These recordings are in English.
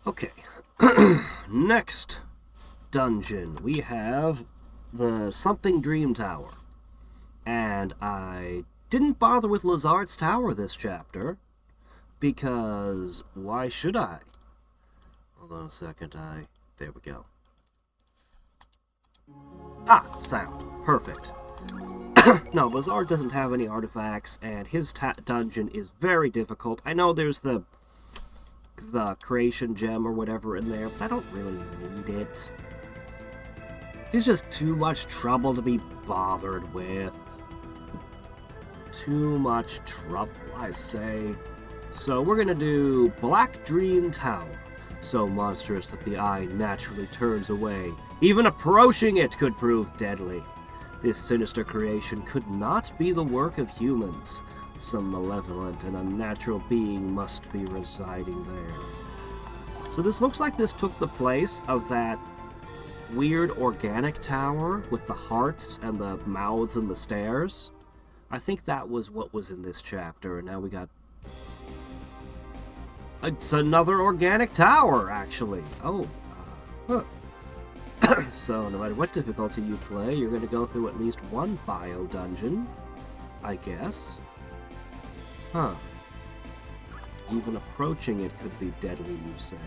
Okay. Next dungeon, we have the Something Dream Tower. And I didn't bother with Lazard's Tower this chapter, because why should I? Hold on a second, there we go. Ah, sound. Perfect. No, Lazard doesn't have any artifacts, and his dungeon is very difficult. I know there's the creation gem or whatever in there, but I don't really need it. He's just too much trouble to be bothered with. Too much trouble, I say. So we're gonna do Black Dream Tower. So monstrous that the eye naturally turns away. Even approaching it could prove deadly. This sinister creation could not be the work of humans. Some malevolent and unnatural being must be residing there. So this looks like this took the place of that weird organic tower with the hearts and the mouths and the stairs. I think that was what was in this chapter, and now we got... It's another organic tower, actually. Oh, huh. So, no matter what difficulty you play, you're going to go through at least one bio dungeon, I guess. Huh. Even approaching it could be deadly, you say.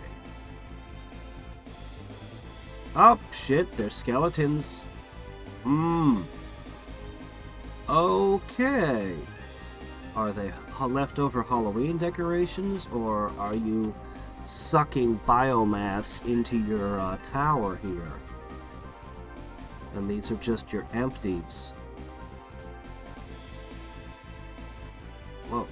Oh, shit, there's skeletons. Okay. Are they leftover Halloween decorations, or are you sucking biomass into your tower here? And these are just your empties. Whoa.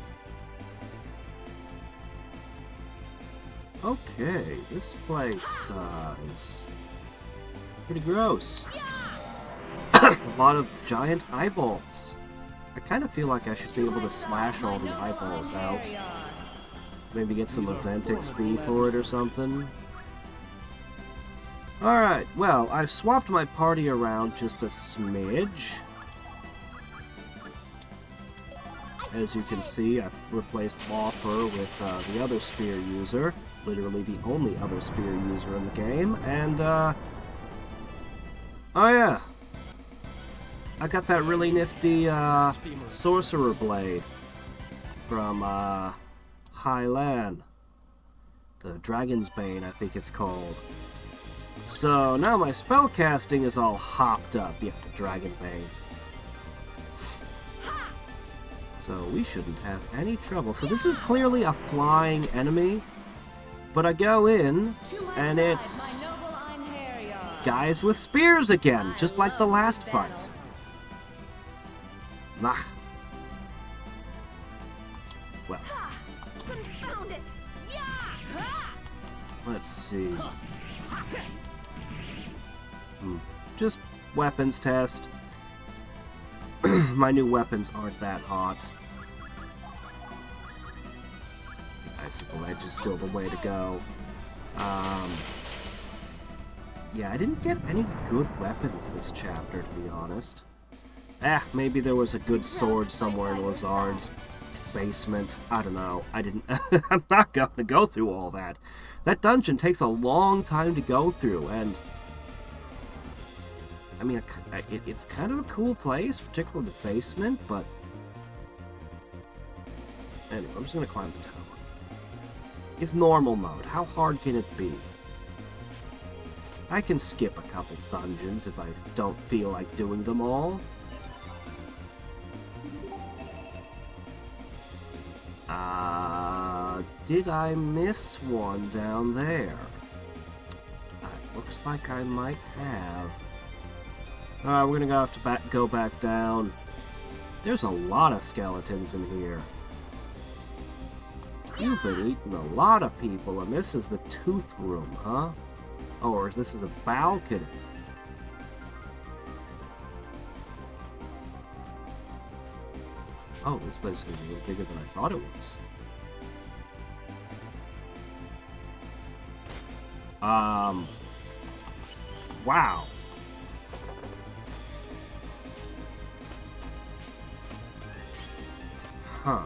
Okay, this place is pretty gross. A lot of giant eyeballs. I kind of feel like I should be able to slash all the eyeballs out. Maybe get some event XP for it or something. Alright, well, I've swapped my party around just a smidge. As you can see, I've replaced Lawfer with the other spear user. Literally the only other spear user in the game. And, oh yeah. I got that really nifty, Sorcerer Blade from, Highland. The Dragon's Bane, I think it's called. So, now my spellcasting is all hopped up. Yeah, the Dragon Bane. So, we shouldn't have any trouble. So, this is clearly a flying enemy. But I go in, and it's guys with spears again, just like the last fight. Nah. Well. Let's see. Just weapons test. My new weapons aren't that hot. Icicle Edge is still the way to go. Yeah, I didn't get any good weapons this chapter, to be honest. Maybe there was a good sword somewhere in Lazard's basement. I don't know. I'm not going to go through all that. That dungeon takes a long time to go through, and I mean, it's kind of a cool place, particularly the basement, but anyway, I'm just going to climb the tower. It's normal mode. How hard can it be? I can skip a couple dungeons if I don't feel like doing them all. Did I miss one down there? Looks like I might have. Alright, we're gonna have to go back down. There's a lot of skeletons in here. You've been eating a lot of people, and this is the tooth room, huh? Oh, or this is a balcony. Oh, this place is a little bigger than I thought it was. Wow. Huh.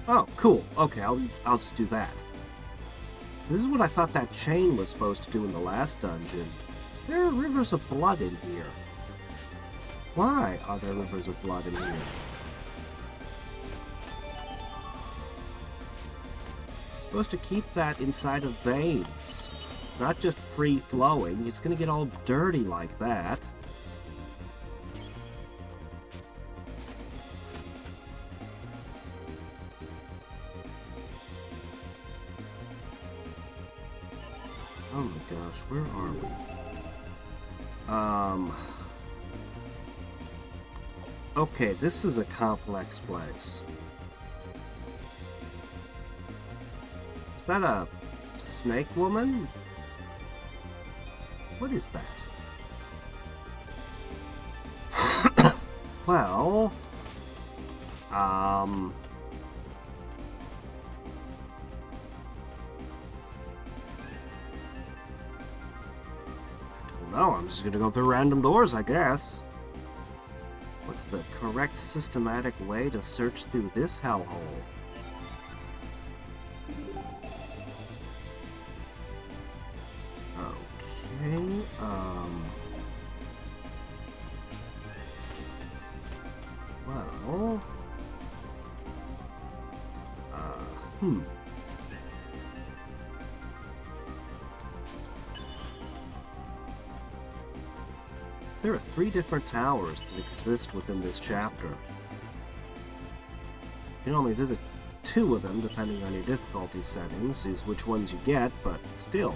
Oh, cool. Okay, I'll just do that. So this is what I thought that chain was supposed to do in the last dungeon. There are rivers of blood in here. Why are there rivers of blood in here? Supposed to keep that inside of veins, not just free flowing. It's gonna get all dirty like that. Oh my gosh, where are we? Okay, this is a complex place. Is that a snake woman? What is that? Well, no, I'm just gonna go through random doors, I guess. What's the correct systematic way to search through this hellhole? Okay, well, There are 3 different towers that exist within this chapter. You can only visit 2 of them depending on your difficulty settings, is which ones you get, but still.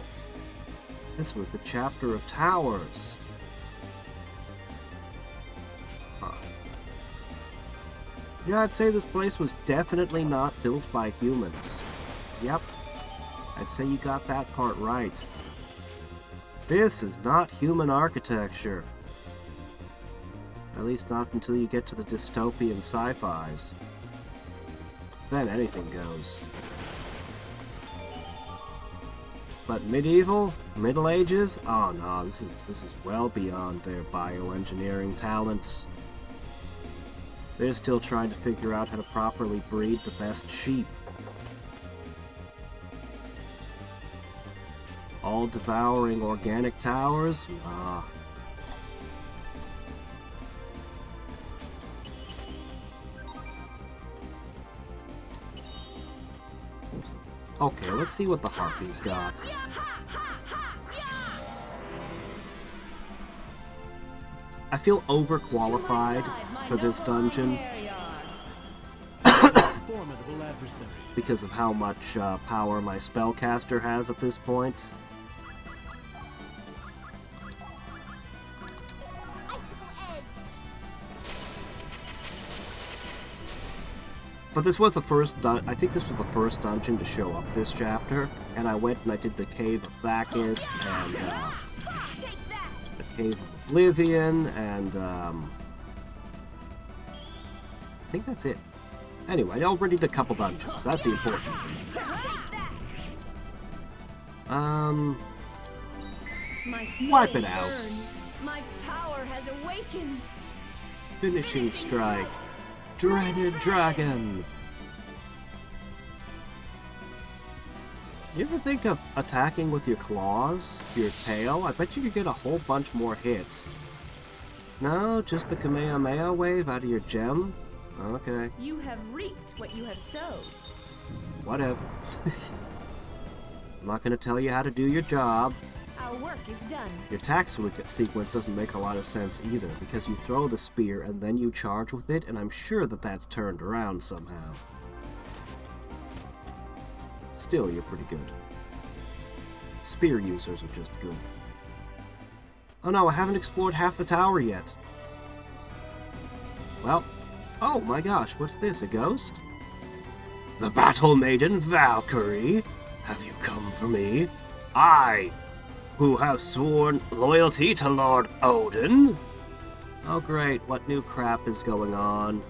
This was the chapter of towers. Huh. Yeah, I'd say this place was definitely not built by humans. Yep. I'd say you got that part right. This is not human architecture. At least not until you get to the dystopian sci-fis. Then anything goes. But medieval? Middle Ages? Oh no, this is well beyond their bioengineering talents. They're still trying to figure out how to properly breed the best sheep. All-devouring organic towers? Nah. Okay, let's see what the Harpy's got. I feel overqualified for this dungeon because of how much power my spellcaster has at this point. But this was the first I think this was the first dungeon to show up this chapter, and I went and I did the Cave of Bacchus and the Cave of Oblivion, and I think that's it. Anyway, I already did a couple dungeons. That's the important thing. Wipe it out. My power has awakened. Finishing strike. Dreaded dragon! You ever think of attacking with your claws, your tail? I bet you could get a whole bunch more hits. No, just the Kamehameha wave out of your gem? Okay. You have reaped what you have sowed. Whatever. I'm not gonna tell you how to do your job. Our work is done. Your attack sequence doesn't make a lot of sense either, because you throw the spear and then you charge with it, and I'm sure that that's turned around somehow. Still, you're pretty good. Spear users are just good. Oh no, I haven't explored half the tower yet. Well, oh my gosh, what's this, a ghost? The Battle Maiden Valkyrie? Have you come for me? I, who have sworn loyalty to Lord Odin? Oh great, what new crap is going on?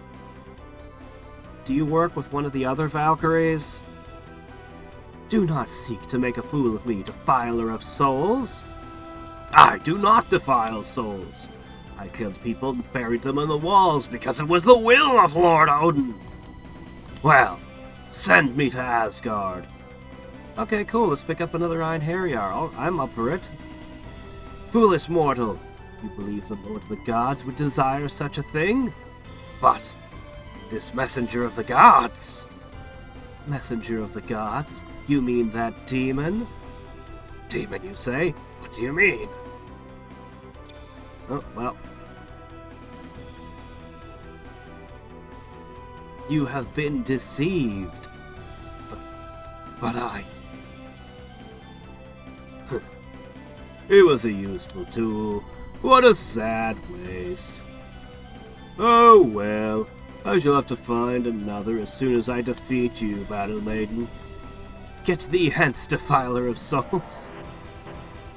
Do you work with one of the other Valkyries? Do not seek to make a fool of me, defiler of souls. I do not defile souls. I killed people and buried them in the walls because it was the will of Lord Odin. Well, Send me to Asgard. Okay, cool. Let's pick up another Iron Harrier. I'm up for it. Foolish mortal. You believe the Lord of the Gods would desire such a thing? But this messenger of the gods... Messenger of the gods? You mean that demon? Demon, you say? What do you mean? Oh, well. You have been deceived. But I... It was a useful tool. What a sad waste. Oh well, I shall have to find another as soon as I defeat you, Battle Maiden. Get thee hence, defiler of souls.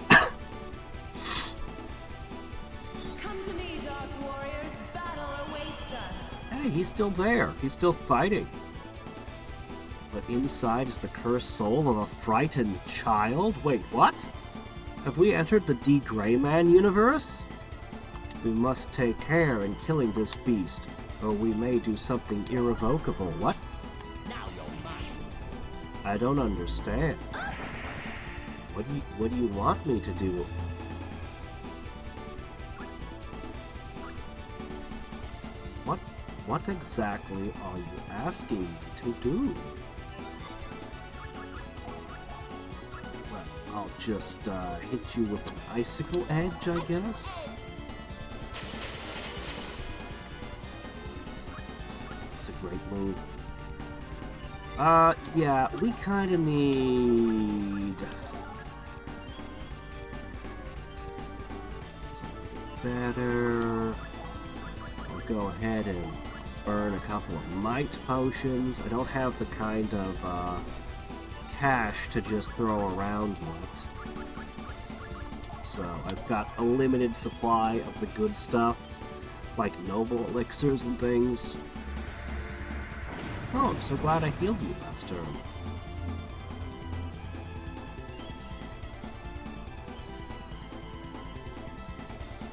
Come to me, Dark Warriors. Battle awaits us. Hey, he's still there. He's still fighting. But inside is the cursed soul of a frightened child? Wait, what? Have we entered the D. Greyman universe? We must take care in killing this beast, or we may do something irrevocable. What? Now you're mine. I don't understand. What do you want me to do? What exactly are you asking me to do? Well, I'll just hit you with an icicle edge, I guess. That's a great move. Yeah, we kind of need something better. I'll go ahead and burn a couple of might potions. I don't have the kind of cash to just throw around yet. So I've got a limited supply of the good stuff, like noble elixirs and things. Oh, I'm so glad I healed you last turn.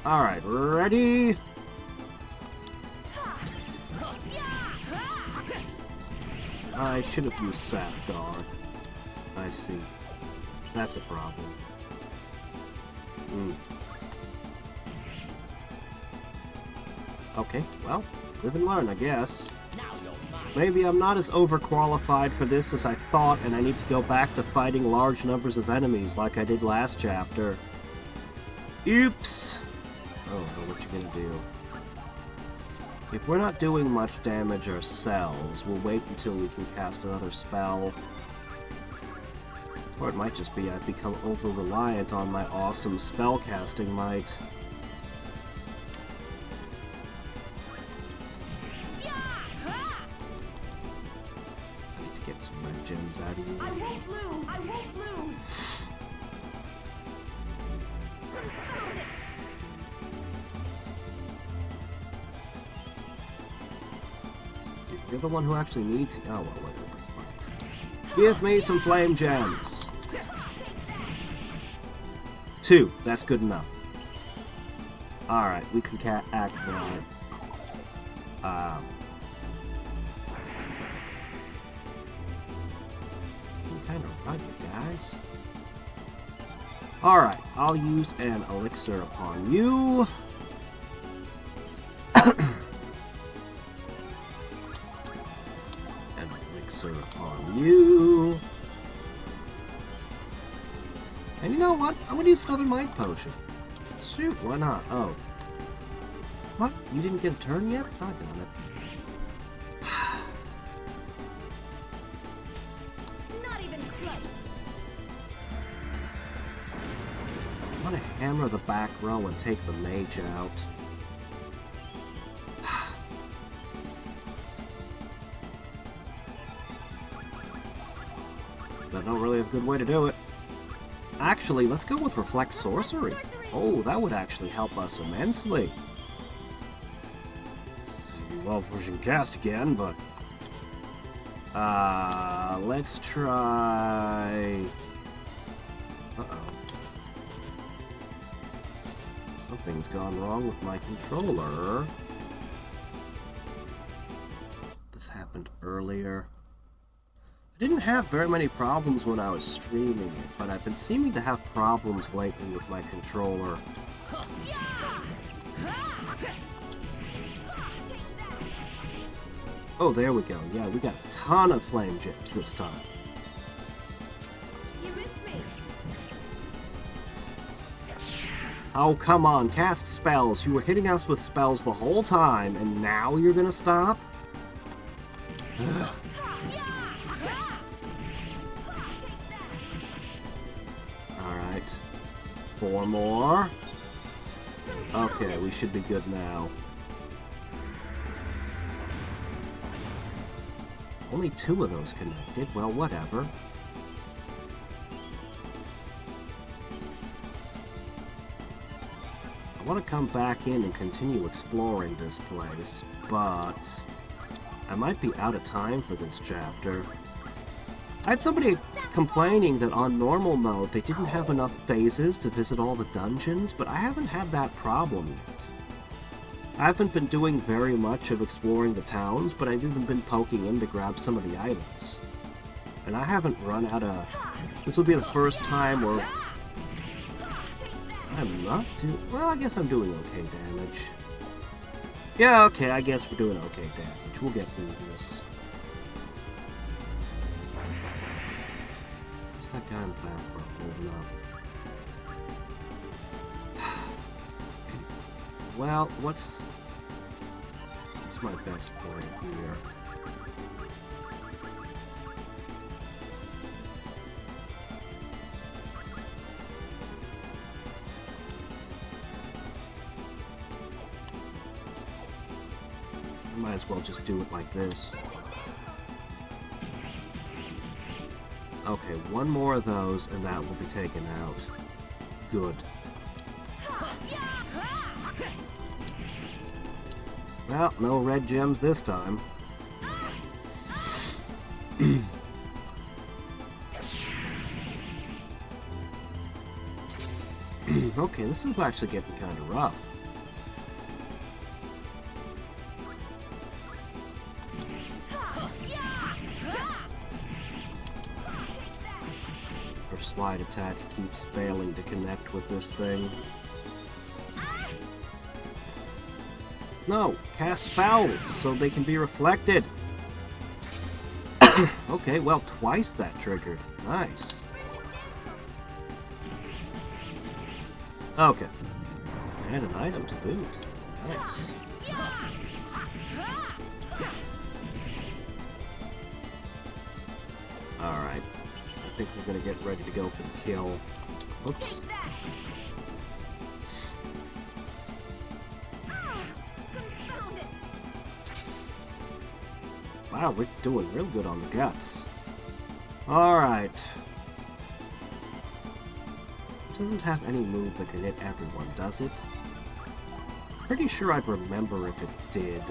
Alright, ready? I should have used Sap Guard. I see. That's a problem. Okay, well, live and learn, I guess. Maybe I'm not as overqualified for this as I thought, and I need to go back to fighting large numbers of enemies like I did last chapter. Oops! Oh, what you gonna do? If we're not doing much damage ourselves, we'll wait until we can cast another spell. Or it might just be I've become over-reliant on my awesome spell-casting might. I need to get some red gems out of you. I won't lose. I won't lose. You're the one who actually needs... Oh, well, wait. Give me some flame gems. 2. That's good enough. Alright, we can act now. It's kind of rugged, guys. Alright, I'll use an elixir upon you. Upon you. And you know what? I'm gonna use another might potion. Shoot, why not? Oh. What? You didn't get a turn yet? I got it. Not even close. I want to hammer the back row and take the mage out. I don't really have a good way to do it. Actually, let's go with Reflect Sorcery. Oh, that would actually help us immensely. Well, we can cast again, but... let's try... Uh-oh. Something's gone wrong with my controller. This happened earlier. I didn't have very many problems when I was streaming it, but I've been seeming to have problems lately with my controller. Oh, there we go. Yeah, we got a ton of flame gems this time. Oh, come on, cast spells. You were hitting us with spells the whole time, and now you're gonna stop? Ugh. Alright. 4 more. Okay, we should be good now. Only 2 of those connected. Well, whatever. I want to come back in and continue exploring this place, but I might be out of time for this chapter. I had somebody complaining that on normal mode they didn't have enough phases to visit all the dungeons, but I haven't had that problem yet. I haven't been doing very much of exploring the towns, but I've even been poking in to grab some of the items. And I haven't run out of... This will be the first time where... I'm not doing... Well, I guess I'm doing okay damage. Yeah, okay, I guess we're doing okay damage. We'll get through this. Where's that guy in the back holding up? Well, what's my best point here? I might as well just do it like this. Okay, 1 more of those and that will be taken out. Good. Well, no red gems this time. Okay, this is actually getting kind of rough. Her slide attack keeps failing to connect with this thing. No, cast spells so they can be reflected. Okay, well, twice that triggered. Nice. Okay. And an item to boot. Nice. Alright. I think we're gonna get ready to go for the kill. Oops. Wow, we're doing real good on the guts. Alright. It doesn't have any move that can hit everyone, does it? Pretty sure I'd remember if it did.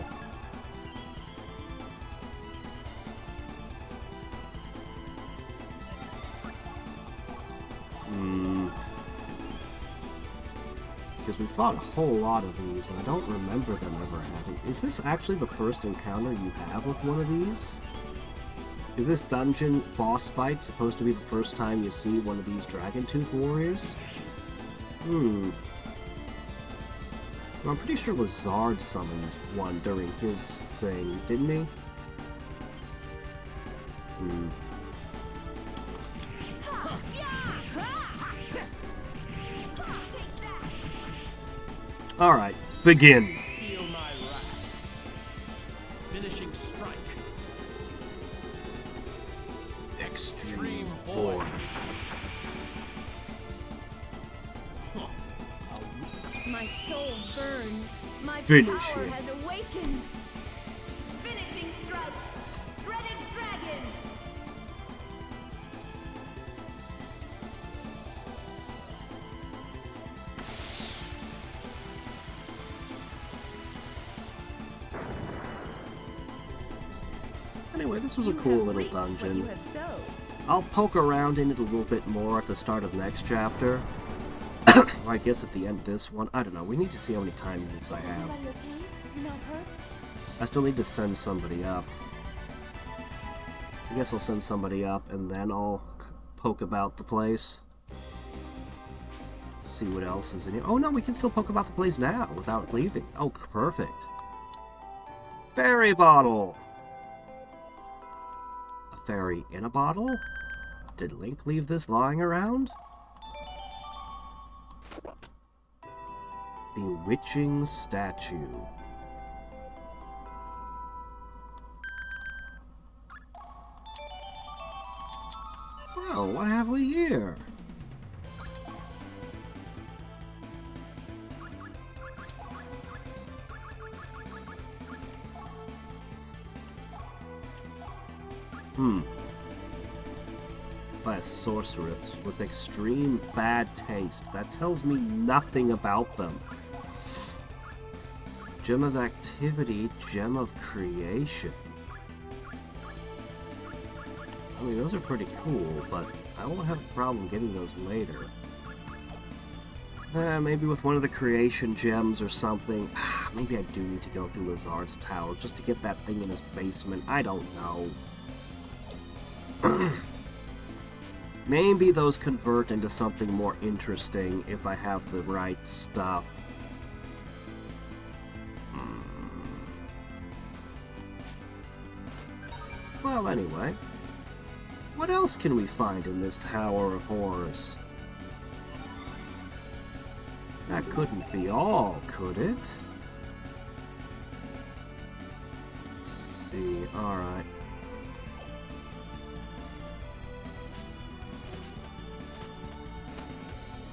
Because we fought a whole lot of these, and I don't remember them ever having... Is this actually the first encounter you have with one of these? Is this dungeon boss fight supposed to be the first time you see one of these Dragon Tooth warriors? Well, I'm pretty sure Lazard summoned one during his thing, didn't he? Alright, begin. Feel my wrath. Finishing strike. Extreme Void. My soul burns. My Finish power it. has awakened. Finishing strike. Dreaded dragon. Anyway, this was a cool little You dungeon. have sowed. I'll poke around in it a little bit more at the start of next chapter. Or I guess at the end of this one. I don't know. We need to see how many time units I have. Everybody okay? You not hurt? I still need to send somebody up. I guess I'll send somebody up and then I'll poke about the place. See what else is in here. Oh no, we can still poke about the place now without leaving. Oh, perfect. Fairy bottle! A fairy in a bottle? Did Link leave this lying around? Bewitching statue. Well, what have we here? By a sorceress with extreme bad taste. That tells me nothing about them. Gem of activity, gem of creation. I mean, those are pretty cool, but I won't have a problem getting those later. Maybe with one of the creation gems or something. Maybe I do need to go through Lazard's tower just to get that thing in his basement. I don't know. Maybe those convert into something more interesting if I have the right stuff. Well, anyway. What else can we find in this Tower of Horrors? That couldn't be all, could it? Let's see, alright.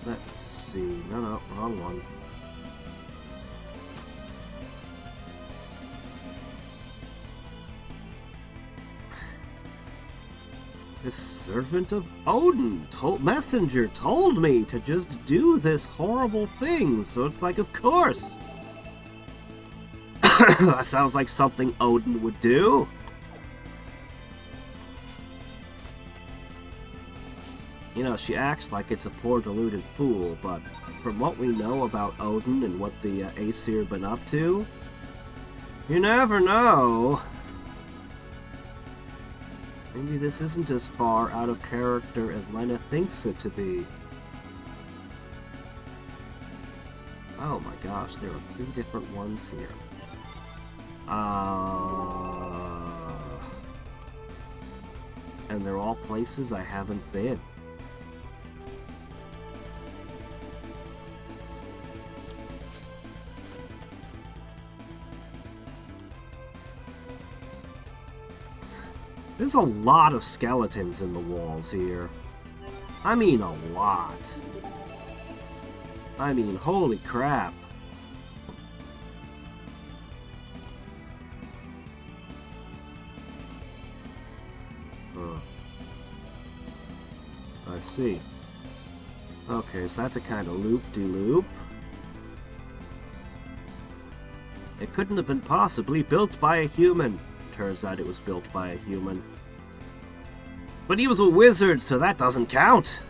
Let's see. No, wrong one. The servant of Odin, messenger, told me to just do this horrible thing, so it's like, of course. That sounds like something Odin would do. You know, she acts like it's a poor deluded fool, but from what we know about Odin and what the Aesir been up to, you never know. Maybe this isn't as far out of character as Lena thinks it to be. Oh my gosh, there are 3 different ones here. And they're all places I haven't been. There's a lot of skeletons in the walls here. I mean a lot. I mean, holy crap. I see. Okay, so that's a kind of loop-de-loop. It couldn't have been possibly built by a human. Turns out it was built by a human. But he was a wizard, so that doesn't count.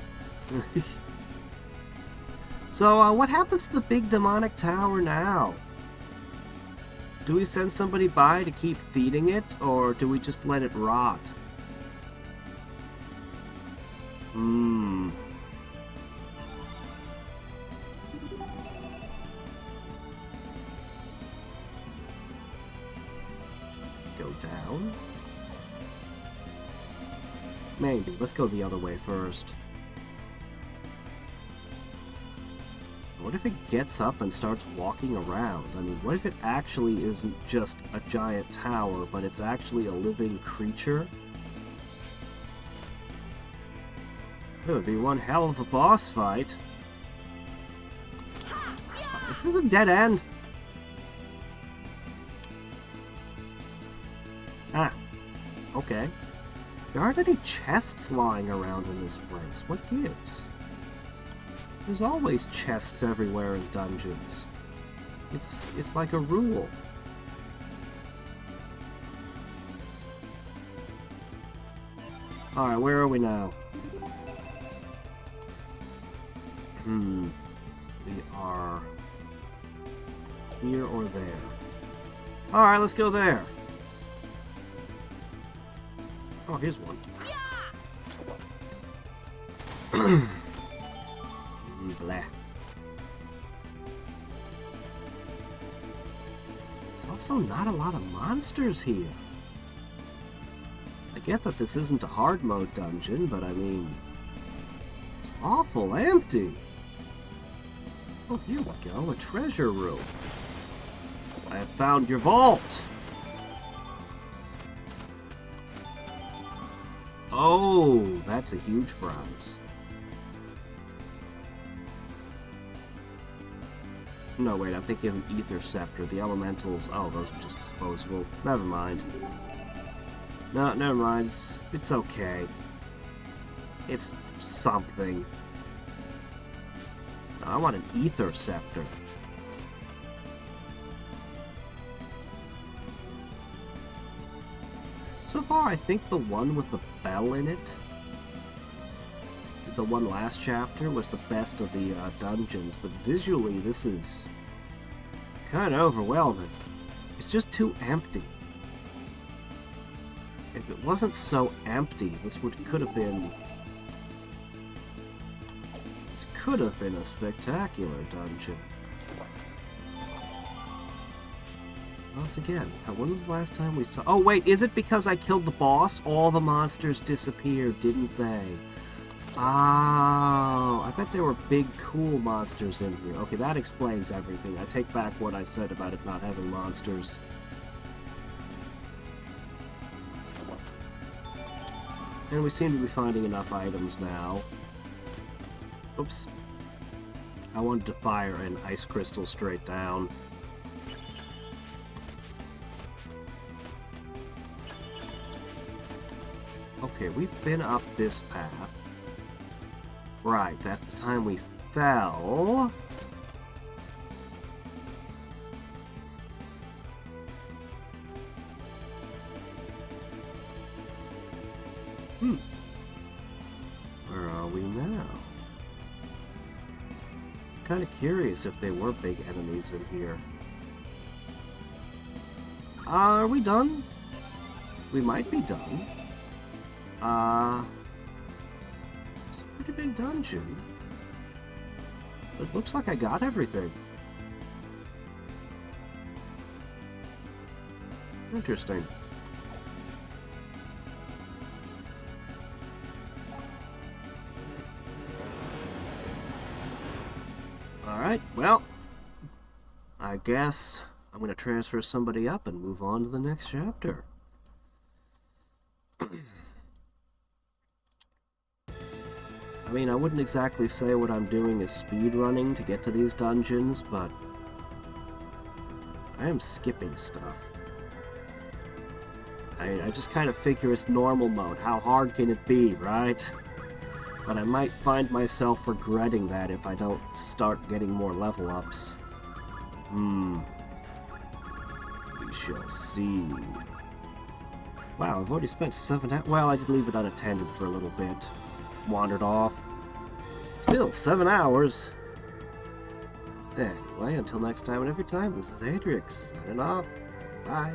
So, what happens to the big demonic tower now? Do we send somebody by to keep feeding it, or do we just let it rot? Go down? Maybe. Let's go the other way first. What if it gets up and starts walking around? I mean, what if it actually isn't just a giant tower, but it's actually a living creature? It would be one hell of a boss fight. Is this a dead end? Ah, okay. There aren't any chests lying around in this place. What gives? There's always chests everywhere in dungeons. It's like a rule. Alright, where are we now? We are here or there. Alright, let's go there. Oh, here's one. Blah. There's also not a lot of monsters here. I get that this isn't a hard mode dungeon, but I mean, it's awful empty. Oh, here we go, a treasure room. I have found your vault. Oh, that's a huge prize. No, wait, I'm thinking of an ether scepter. The elementals. Oh, those are just disposable. Never mind. No, never mind. It's okay. It's something. I want an ether scepter. So far, I think the one with the bell in it, the one last chapter, was the best of the dungeons, but visually this is kind of overwhelming. It's just too empty. If it wasn't so empty, this could have been a spectacular dungeon. Once again, when was the last time we saw... Oh, wait, is it because I killed the boss? All the monsters disappeared, didn't they? Oh, I bet there were big, cool monsters in here. Okay, that explains everything. I take back what I said about it not having monsters. And we seem to be finding enough items now. Oops. I wanted to fire an ice crystal straight down. Okay, we've been up this path. Right, that's the time we fell. Where are we now? Kind of curious if they were big enemies in here. Are we done? We might be done. It's a pretty big dungeon. It looks like I got everything. Interesting. Alright, well, I guess I'm going to transfer somebody up and move on to the next chapter. I mean, I wouldn't exactly say what I'm doing is speedrunning to get to these dungeons, but I am skipping stuff. I just kind of figure it's normal mode. How hard can it be, right? But I might find myself regretting that if I don't start getting more level ups. We shall see. Wow, I've already spent 7 hours. Well, I did leave it unattended for a little bit. Wandered off. Still, 7 hours. Anyway, until next time and every time, this is Hadriex, signing off. Bye.